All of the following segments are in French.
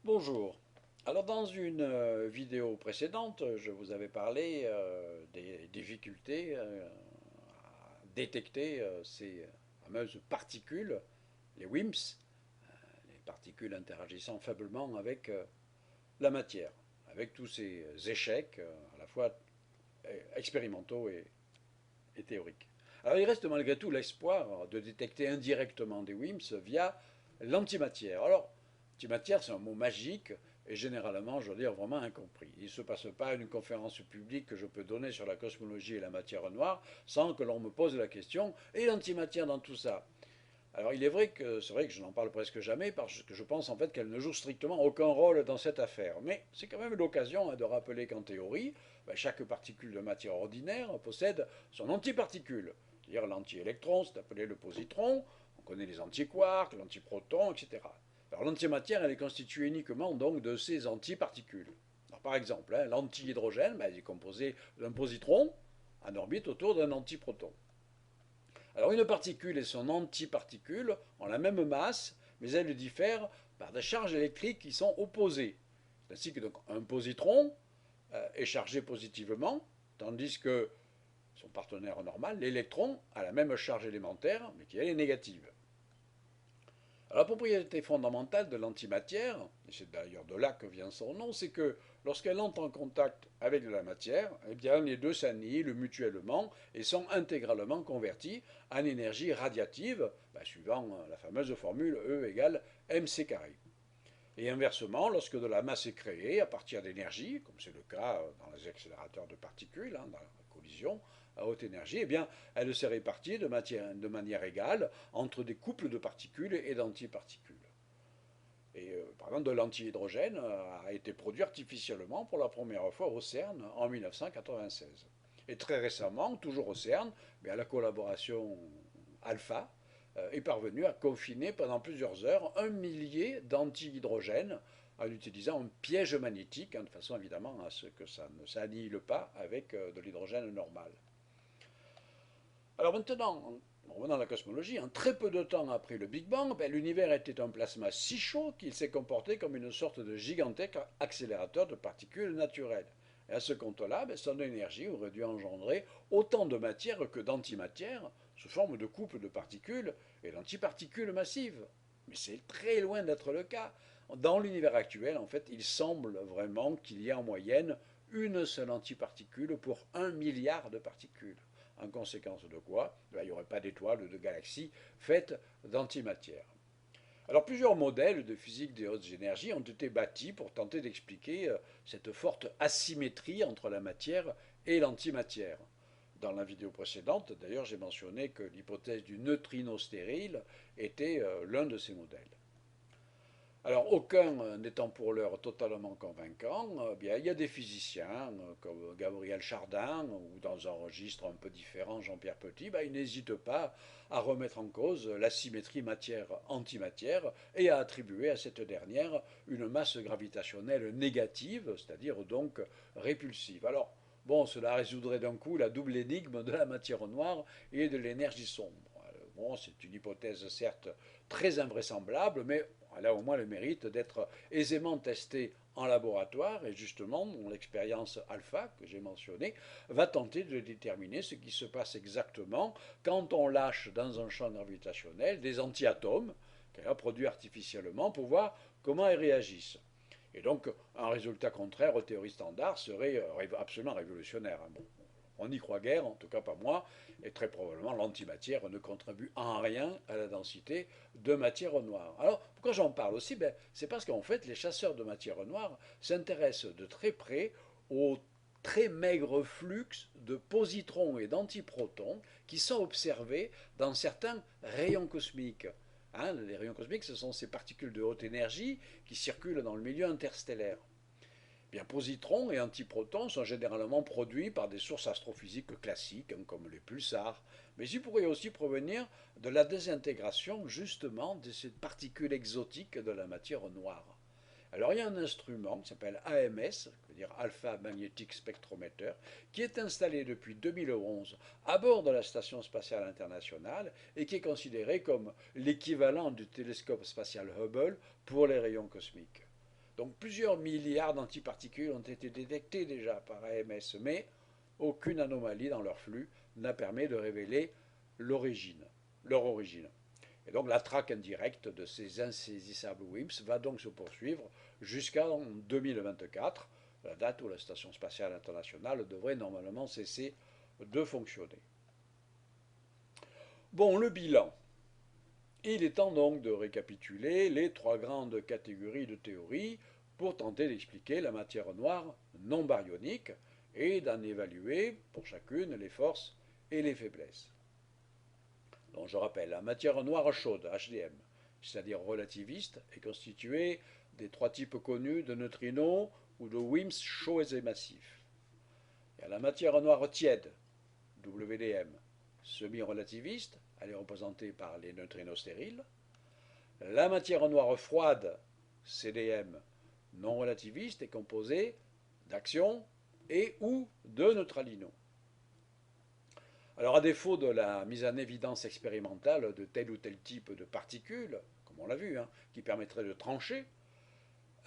Bonjour. Alors dans une vidéo précédente, je vous avais parlé des difficultés à détecter ces fameuses particules, les WIMPs, les particules interagissant faiblement avec la matière, avec tous ces échecs à la fois expérimentaux et théoriques. Alors il reste malgré tout l'espoir de détecter indirectement des WIMPs via l'antimatière. Alors, antimatière, c'est un mot magique et généralement, je veux dire, vraiment incompris. Il ne se passe pas une conférence publique que je peux donner sur la cosmologie et la matière noire sans que l'on me pose la question et l'antimatière dans tout ça. Alors il est vrai que c'est vrai que je n'en parle presque jamais parce que je pense en fait qu'elle ne joue strictement aucun rôle dans cette affaire. Mais c'est quand même l'occasion de rappeler qu'en théorie, chaque particule de matière ordinaire possède son antiparticule. C'est-à-dire l'antiélectron, c'est appelé le positron, on connaît les antiquarks, l'antiproton, etc. Alors l'antimatière, elle est constituée uniquement donc de ces antiparticules. Alors, par exemple, l'antihydrogène, il est composé d'un positron en orbite autour d'un antiproton. Alors une particule et son antiparticule ont la même masse, mais elles diffèrent par des charges électriques qui sont opposées. C'est ainsi que donc, un positron est chargé positivement, tandis que son partenaire normal, l'électron, a la même charge élémentaire, mais qui elle est négative. Alors, la propriété fondamentale de l'antimatière, et c'est d'ailleurs de là que vient son nom, c'est que lorsqu'elle entre en contact avec de la matière, eh bien, les deux s'annihilent mutuellement et sont intégralement convertis en énergie radiative, suivant la fameuse formule E égale mc carré. Et inversement, lorsque de la masse est créée à partir d'énergie, comme c'est le cas dans les accélérateurs de particules, dans la collision à haute énergie, eh bien, elle se répartit de manière égale entre des couples de particules et d'antiparticules. Et par exemple, de l'antihydrogène a été produit artificiellement pour la première fois au CERN en 1996. Et très récemment, toujours au CERN, la collaboration Alpha est parvenue à confiner pendant plusieurs heures un millier d'antihydrogène en utilisant un piège magnétique, de façon évidemment à ce que ça ne s'annihile pas avec de l'hydrogène normal. Alors maintenant, en revenant à la cosmologie, en très peu de temps après le Big Bang, l'univers était un plasma si chaud qu'il s'est comporté comme une sorte de gigantesque accélérateur de particules naturelles. Et à ce compte-là, son énergie aurait dû engendrer autant de matière que d'antimatière, sous forme de couples de particules et d'antiparticules massives. Mais c'est très loin d'être le cas. Dans l'univers actuel, en fait, il semble vraiment qu'il y ait en moyenne une seule antiparticule pour 1 milliard de particules. En conséquence de quoi, il n'y aurait pas d'étoiles ou de galaxies faites d'antimatière. Alors plusieurs modèles de physique des hautes énergies ont été bâtis pour tenter d'expliquer cette forte asymétrie entre la matière et l'antimatière. Dans la vidéo précédente, d'ailleurs, j'ai mentionné que l'hypothèse du neutrino stérile était l'un de ces modèles. Alors, aucun n'étant pour l'heure totalement convaincant, il y a des physiciens comme Gabriel Chardin ou dans un registre un peu différent Jean-Pierre Petit, ils n'hésitent pas à remettre en cause la symétrie matière-antimatière et à attribuer à cette dernière une masse gravitationnelle négative, c'est-à-dire donc répulsive. Alors, bon, cela résoudrait d'un coup la double énigme de la matière noire et de l'énergie sombre. Bon, c'est une hypothèse certes très invraisemblable, mais elle a au moins le mérite d'être aisément testée en laboratoire et justement, l'expérience alpha que j'ai mentionnée va tenter de déterminer ce qui se passe exactement quand on lâche dans un champ gravitationnel des antiatomes qu'elle a produits artificiellement pour voir comment ils réagissent. Et donc, un résultat contraire aux théories standards serait absolument révolutionnaire. Bon, on n'y croit guère, en tout cas pas moi, et très probablement l'antimatière ne contribue en rien à la densité de matière noire. Alors, pourquoi j'en parle aussi? C'est parce qu'en fait, les chasseurs de matière noire s'intéressent de très près aux très maigres flux de positrons et d'antiprotons qui sont observés dans certains rayons cosmiques. Les rayons cosmiques, ce sont ces particules de haute énergie qui circulent dans le milieu interstellaire. Bien, positrons et antiprotons sont généralement produits par des sources astrophysiques classiques, comme les pulsars, mais ils pourraient aussi provenir de la désintégration justement de ces particules exotiques de la matière noire. Alors il y a un instrument qui s'appelle AMS, qui veut dire Alpha Magnetic Spectrometer, qui est installé depuis 2011 à bord de la Station spatiale internationale et qui est considéré comme l'équivalent du télescope spatial Hubble pour les rayons cosmiques. Donc plusieurs milliards d'antiparticules ont été détectés déjà par AMS, mais aucune anomalie dans leur flux n'a permis de révéler leur origine. Et donc la traque indirecte de ces insaisissables WIMPs va donc se poursuivre jusqu'en 2024, la date où la Station spatiale internationale devrait normalement cesser de fonctionner. Bon, le bilan. Il est temps donc de récapituler les trois grandes catégories de théories pour tenter d'expliquer la matière noire non baryonique et d'en évaluer pour chacune les forces et les faiblesses. Donc je rappelle, la matière noire chaude, HDM, c'est-à-dire relativiste, est constituée des trois types connus de neutrinos ou de WIMPs chauds et massifs. Il y a la matière noire tiède, WDM, semi-relativiste, elle est représentée par les neutrinos stériles. La matière noire froide, CDM, non relativiste, est composée d'actions et ou de neutralinos. Alors à défaut de la mise en évidence expérimentale de tel ou tel type de particules, comme on l'a vu, qui permettrait de trancher,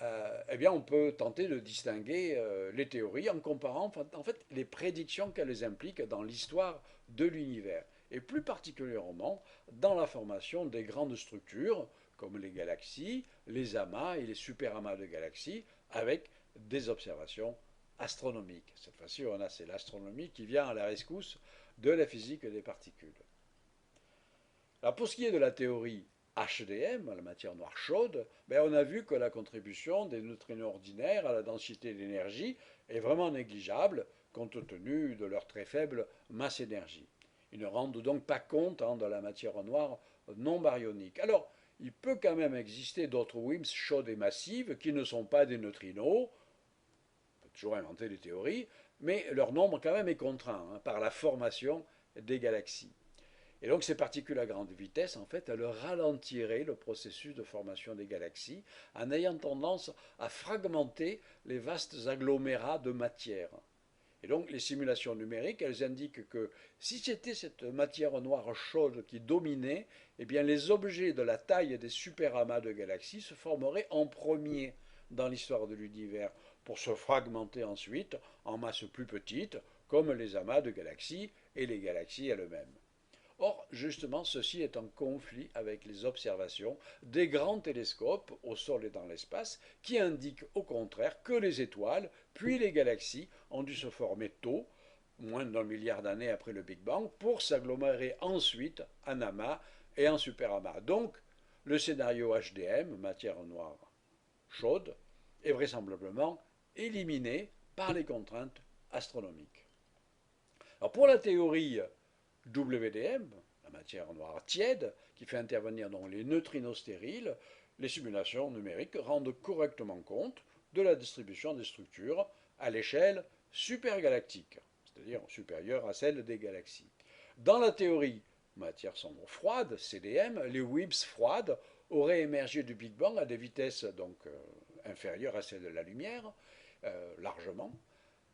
eh bien on peut tenter de distinguer les théories en comparant en fait les prédictions qu'elles impliquent dans l'histoire de l'univers, et plus particulièrement dans la formation des grandes structures, comme les galaxies, les amas et les superamas de galaxies, avec des observations astronomiques. Cette fois-ci, c'est l'astronomie qui vient à la rescousse de la physique des particules. Alors pour ce qui est de la théorie HDM, la matière noire chaude, on a vu que la contribution des neutrinos ordinaires à la densité d'énergie est vraiment négligeable compte tenu de leur très faible masse-énergie. Ils ne rendent donc pas compte de la matière noire non baryonique. Alors, il peut quand même exister d'autres WIMPs chaudes et massives qui ne sont pas des neutrinos. On peut toujours inventer des théories, mais leur nombre quand même est contraint par la formation des galaxies. Et donc ces particules à grande vitesse, en fait, elles ralentiraient le processus de formation des galaxies en ayant tendance à fragmenter les vastes agglomérats de matière. Et donc les simulations numériques, elles indiquent que si c'était cette matière noire chaude qui dominait, eh bien les objets de la taille des superamas de galaxies se formeraient en premier dans l'histoire de l'univers, pour se fragmenter ensuite en masses plus petites, comme les amas de galaxies et les galaxies elles-mêmes. Or, justement, ceci est en conflit avec les observations des grands télescopes au sol et dans l'espace, qui indiquent au contraire que les étoiles, puis les galaxies, ont dû se former tôt, moins d'un milliard d'années après le Big Bang, pour s'agglomérer ensuite en amas et en superamas. Donc, le scénario HDM, matière noire chaude, est vraisemblablement éliminé par les contraintes astronomiques. Alors pour la théorie WDM, la matière noire tiède, qui fait intervenir donc les neutrinos stériles, les simulations numériques rendent correctement compte de la distribution des structures à l'échelle supergalactique, c'est-à-dire supérieure à celle des galaxies. Dans la théorie matière sombre froide, CDM, les WIMPs froides auraient émergé du Big Bang à des vitesses donc inférieures à celles de la lumière, largement,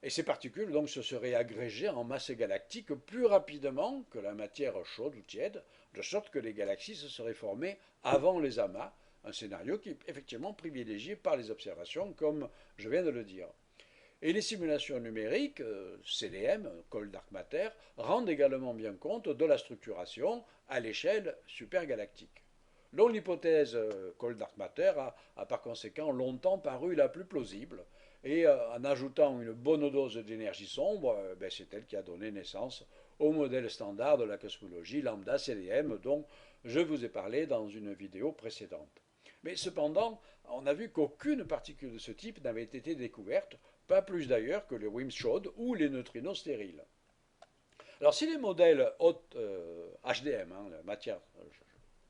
et ces particules donc se seraient agrégées en masse galactique plus rapidement que la matière chaude ou tiède, de sorte que les galaxies se seraient formées avant les amas, un scénario qui est effectivement privilégié par les observations, comme je viens de le dire. Et les simulations numériques, CDM, Cold Dark Matter, rendent également bien compte de la structuration à l'échelle supergalactique. Donc l'hypothèse Cold Dark Matter a par conséquent longtemps paru la plus plausible, et en ajoutant une bonne dose d'énergie sombre, c'est elle qui a donné naissance au modèle standard de la cosmologie lambda CDM dont je vous ai parlé dans une vidéo précédente. Mais cependant, on a vu qu'aucune particule de ce type n'avait été découverte, pas plus d'ailleurs que les WIMPs chaudes ou les neutrinos stériles. Alors si les modèles HDM, la matière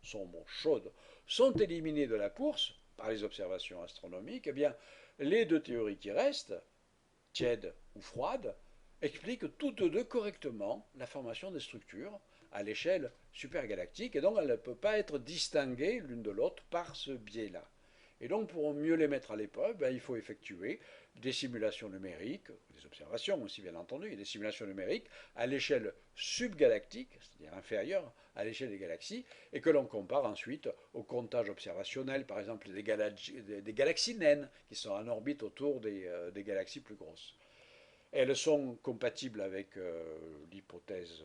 sombre chaude, sont éliminés de la course par les observations astronomiques, eh bien les deux théories qui restent, tiède ou froide, expliquent toutes deux correctement la formation des structures à l'échelle supergalactique, et donc elle ne peut pas être distinguée l'une de l'autre par ce biais-là. Et donc, pour mieux les mettre à l'épreuve, ben, il faut effectuer des simulations numériques, des observations aussi bien entendu, et des simulations numériques à l'échelle subgalactique, c'est-à-dire inférieure à l'échelle des galaxies, et que l'on compare ensuite au comptage observationnel, par exemple des galaxies naines qui sont en orbite autour des galaxies plus grosses. Elles sont compatibles avec l'hypothèse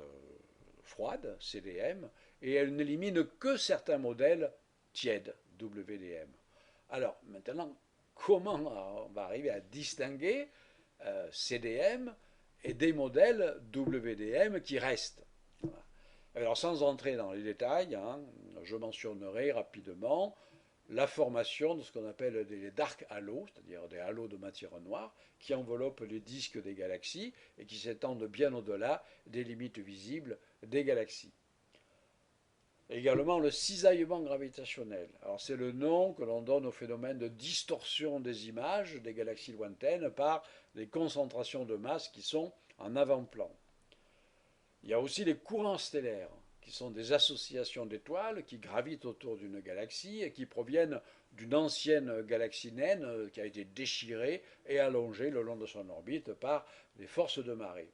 froide, CDM, et elles n'éliminent que certains modèles tièdes, WDM. Alors maintenant, comment on va arriver à distinguer CDM et des modèles WDM qui restent? Voilà. Alors sans entrer dans les détails, hein, je mentionnerai rapidement la formation de ce qu'on appelle des dark halos, c'est-à-dire des halos de matière noire, qui enveloppent les disques des galaxies et qui s'étendent bien au-delà des limites visibles des galaxies. Également le cisaillement gravitationnel. Alors c'est le nom que l'on donne au phénomène de distorsion des images des galaxies lointaines par des concentrations de masse qui sont en avant-plan. Il y a aussi les courants stellaires, qui sont des associations d'étoiles qui gravitent autour d'une galaxie et qui proviennent d'une ancienne galaxie naine qui a été déchirée et allongée le long de son orbite par des forces de marée.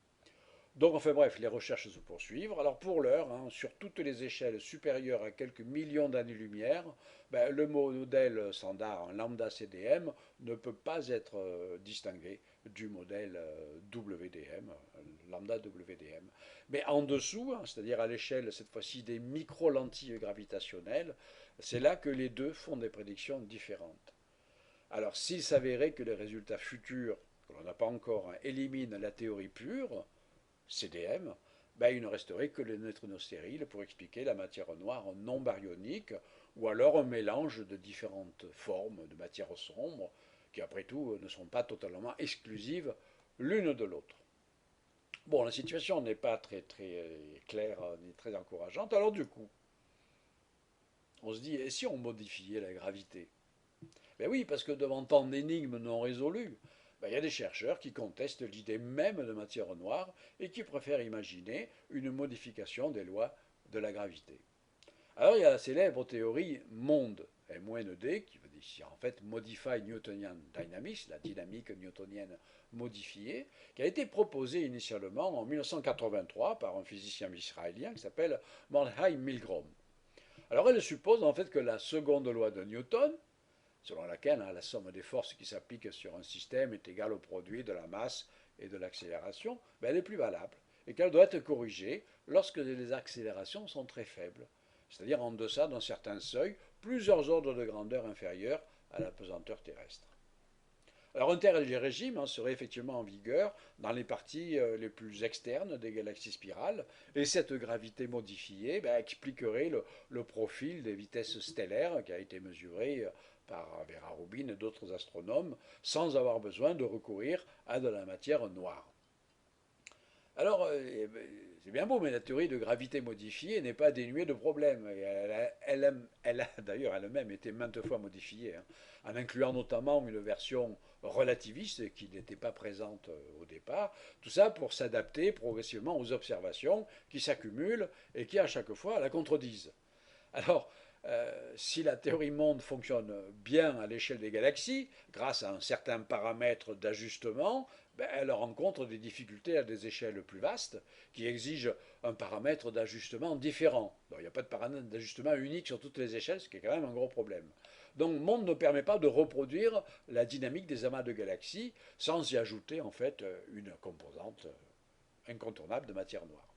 Donc, enfin bref, les recherches se poursuivent. Alors, pour l'heure, hein, sur toutes les échelles supérieures à quelques millions d'années-lumière, ben, le modèle standard, un lambda CDM, ne peut pas être distingué du modèle WDM, lambda WDM. Mais en dessous, hein, c'est-à-dire à l'échelle, cette fois-ci, des micro-lentilles gravitationnelles, c'est là que les deux font des prédictions différentes. Alors, s'il s'avérait que les résultats futurs, que l'on n'a pas encore, hein, éliminent la théorie pure, CDM, ben, il ne resterait que les neutrinos stériles pour expliquer la matière noire non baryonique, ou alors un mélange de différentes formes de matière sombre, qui après tout ne sont pas totalement exclusives l'une de l'autre. Bon, la situation n'est pas très claire ni très encourageante, alors du coup, on se dit, et si on modifiait la gravité? Ben oui, parce que devant tant d'énigmes non résolues, ben, il y a des chercheurs qui contestent l'idée même de matière noire et qui préfèrent imaginer une modification des lois de la gravité. Alors il y a la célèbre théorie monde, MOND, qui veut dire en fait Modified Newtonian Dynamics, la dynamique newtonienne modifiée, qui a été proposée initialement en 1983 par un physicien israélien qui s'appelle Mordechai Milgrom. Alors elle suppose en fait que la seconde loi de Newton, selon laquelle hein, la somme des forces qui s'appliquent sur un système est égale au produit de la masse et de l'accélération, ben, elle est plus valable et qu'elle doit être corrigée lorsque les accélérations sont très faibles, c'est-à-dire en deçà d'un certain seuil, plusieurs ordres de grandeur inférieurs à la pesanteur terrestre. Alors un tel régime hein, serait effectivement en vigueur dans les parties les plus externes des galaxies spirales, et cette gravité modifiée ben, expliquerait le profil des vitesses stellaires qui a été mesuré par Vera Rubin et d'autres astronomes, sans avoir besoin de recourir à de la matière noire. Alors, c'est bien beau, mais la théorie de gravité modifiée n'est pas dénuée de problèmes. Elle a d'ailleurs elle-même été maintes fois modifiée, hein, en incluant notamment une version relativiste qui n'était pas présente au départ. Tout ça pour s'adapter progressivement aux observations qui s'accumulent et qui à chaque fois la contredisent. Alors, si la théorie monde fonctionne bien à l'échelle des galaxies, grâce à un certain paramètre d'ajustement, ben, elle rencontre des difficultés à des échelles plus vastes qui exigent un paramètre d'ajustement différent. Donc, il n'y a pas de paramètre d'ajustement unique sur toutes les échelles, ce qui est quand même un gros problème. Donc, monde ne permet pas de reproduire la dynamique des amas de galaxies sans y ajouter en fait une composante incontournable de matière noire.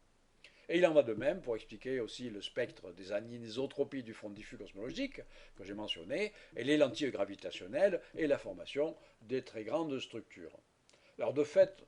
Et il en va de même pour expliquer aussi le spectre des anisotropies du front diffus cosmologique que j'ai mentionné, et les lentilles gravitationnelles et la formation des très grandes structures. Alors de fait,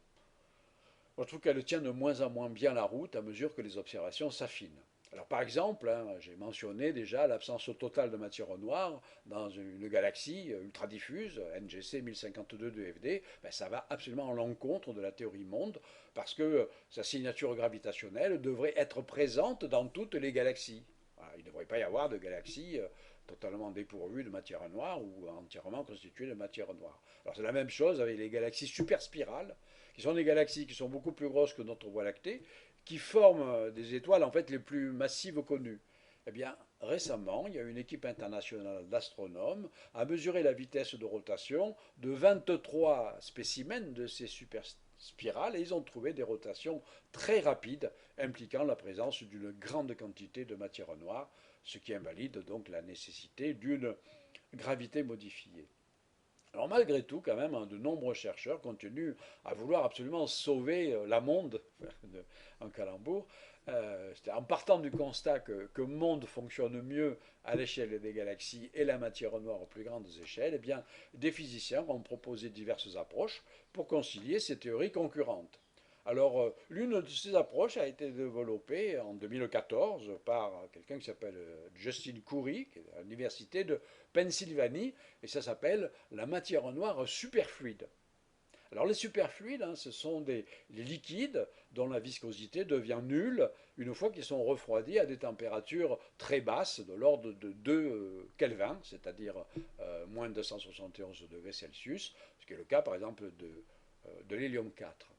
je trouve qu'elle tient de moins en moins bien la route à mesure que les observations s'affinent. Alors par exemple, hein, j'ai mentionné déjà l'absence totale de matière noire dans une galaxie ultra diffuse, NGC 1052 de FD, ben, ça va absolument à l'encontre de la théorie monde, parce que sa signature gravitationnelle devrait être présente dans toutes les galaxies. Voilà, il ne devrait pas y avoir de galaxies totalement dépourvues de matière noire ou entièrement constituées de matière noire. Alors c'est la même chose avec les galaxies superspirales, qui sont des galaxies qui sont beaucoup plus grosses que notre Voie lactée, qui forment des étoiles en fait les plus massives connues. Eh bien, récemment, il y a une équipe internationale d'astronomes a mesuré la vitesse de rotation de 23 spécimens de ces superspirales et ils ont trouvé des rotations très rapides impliquant la présence d'une grande quantité de matière noire, ce qui invalide donc la nécessité d'une gravité modifiée. Alors malgré tout, quand même, de nombreux chercheurs continuent à vouloir absolument sauver la monde, en calembour, en partant du constat que monde fonctionne mieux à l'échelle des galaxies et la matière noire aux plus grandes échelles, eh bien, des physiciens ont proposé diverses approches pour concilier ces théories concurrentes. Alors, l'une de ces approches a été développée en 2014 par quelqu'un qui s'appelle Justin Khoury, qui est à l'université de Pennsylvanie, et ça s'appelle la matière noire superfluide. Alors les superfluides, ce sont des liquides dont la viscosité devient nulle une fois qu'ils sont refroidis à des températures très basses, de l'ordre de 2 Kelvin, c'est-à-dire moins 271 degrés Celsius, ce qui est le cas par exemple de l'hélium 4.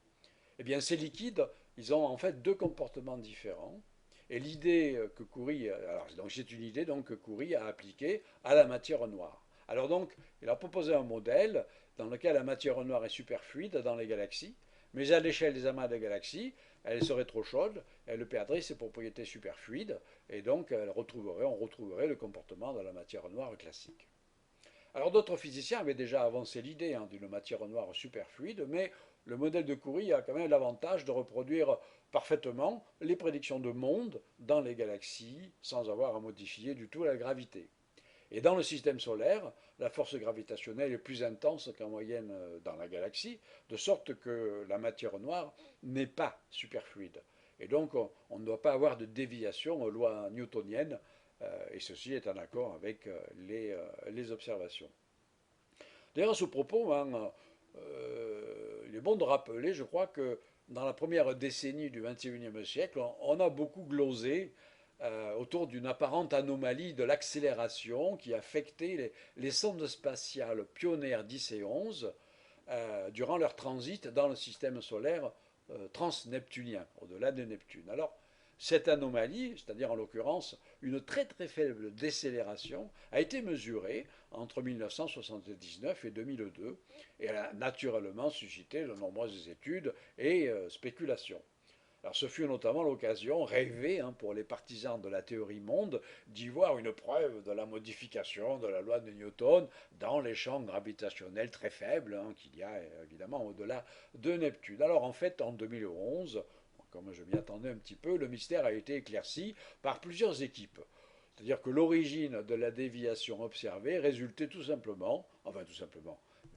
Eh bien, ces liquides, ils ont en fait deux comportements différents. Et l'idée que Khoury, alors donc c'est une idée donc que Khoury a appliquée à la matière noire. Alors donc, il a proposé un modèle dans lequel la matière noire est superfluide dans les galaxies, mais à l'échelle des amas de galaxies, elle serait trop chaude, elle perdrait ses propriétés superfluides, et donc on retrouverait le comportement de la matière noire classique. Alors d'autres physiciens avaient déjà avancé l'idée d'une matière noire superfluide, mais le modèle de Khoury a quand même l'avantage de reproduire parfaitement les prédictions de monde dans les galaxies sans avoir à modifier du tout la gravité. Et dans le système solaire, la force gravitationnelle est plus intense qu'en moyenne dans la galaxie, de sorte que la matière noire n'est pas superfluide. Et donc on ne doit pas avoir de déviation aux lois newtoniennes, et ceci est en accord avec les observations. D'ailleurs, à ce propos, il est bon de rappeler, je crois, que dans la première décennie du XXIe siècle, on a beaucoup glosé autour d'une apparente anomalie de l'accélération qui affectait les sondes spatiales Pioneer 10 et 11 durant leur transit dans le système solaire transneptunien, au-delà de Neptune. Alors, cette anomalie, c'est-à-dire en l'occurrence une très très faible décélération, a été mesurée entre 1979 et 2002 et elle a naturellement suscité de nombreuses études et spéculations. Alors ce fut notamment l'occasion rêvée pour les partisans de la théorie monde d'y voir une preuve de la modification de la loi de Newton dans les champs gravitationnels très faibles qu'il y a évidemment au-delà de Neptune. Alors en fait en 2011, comme je m'y attendais un petit peu, le mystère a été éclairci par plusieurs équipes. C'est-à-dire que l'origine de la déviation observée résultait tout simplement,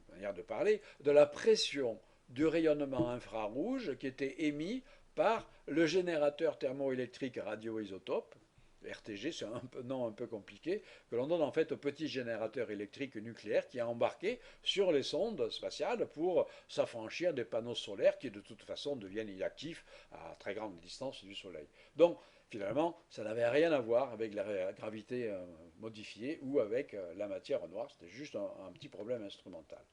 manière de parler, de la pression du rayonnement infrarouge qui était émis par le générateur thermoélectrique radioisotope, RTG, c'est un nom un peu compliqué, que l'on donne en fait au petit générateur électrique nucléaire qui est embarqué sur les sondes spatiales pour s'affranchir des panneaux solaires qui de toute façon deviennent inactifs à très grande distance du Soleil. Donc finalement, ça n'avait rien à voir avec la gravité modifiée ou avec la matière noire, c'était juste un petit problème instrumental.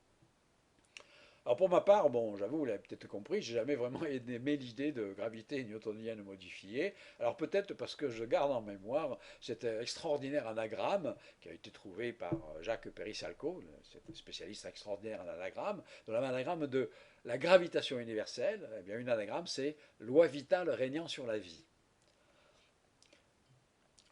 Alors pour ma part, bon, j'avoue, vous l'avez peut-être compris, j'ai jamais vraiment aimé l'idée de gravité newtonienne modifiée. Alors peut-être parce que je garde en mémoire cet extraordinaire anagramme qui a été trouvé par Jacques Perissalco, cet spécialiste extraordinaire en anagramme, de l'anagramme de la gravitation universelle. Eh bien, une anagramme, c'est loi vitale régnant sur la vie.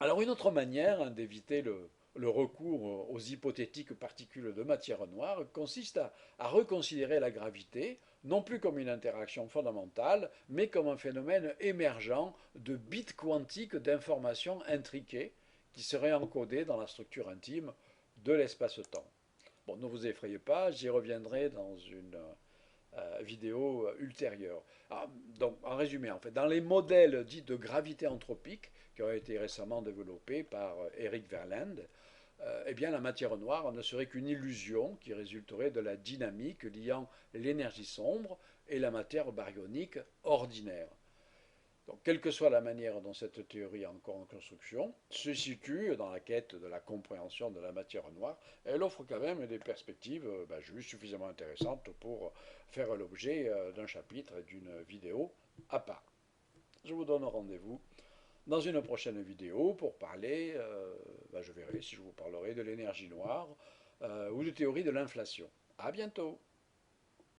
Alors une autre manière d'éviter le recours aux hypothétiques particules de matière noire consiste à reconsidérer la gravité non plus comme une interaction fondamentale, mais comme un phénomène émergent de bits quantiques d'informations intriquées qui seraient encodées dans la structure intime de l'espace-temps. Bon, ne vous effrayez pas, j'y reviendrai dans une vidéo ultérieure. Ah, donc, en résumé, en fait, dans les modèles dits de gravité anthropique qui ont été récemment développés par Eric Verland, eh bien, la matière noire ne serait qu'une illusion qui résulterait de la dynamique liant l'énergie sombre et la matière baryonique ordinaire. Donc, quelle que soit la manière dont cette théorie est encore en construction, se situe dans la quête de la compréhension de la matière noire, elle offre quand même des perspectives juste suffisamment intéressantes pour faire l'objet d'un chapitre et d'une vidéo à part. Je vous donne rendez-vous dans une prochaine vidéo pour parler, je verrai si je vous parlerai de l'énergie noire ou de théorie de l'inflation. À bientôt!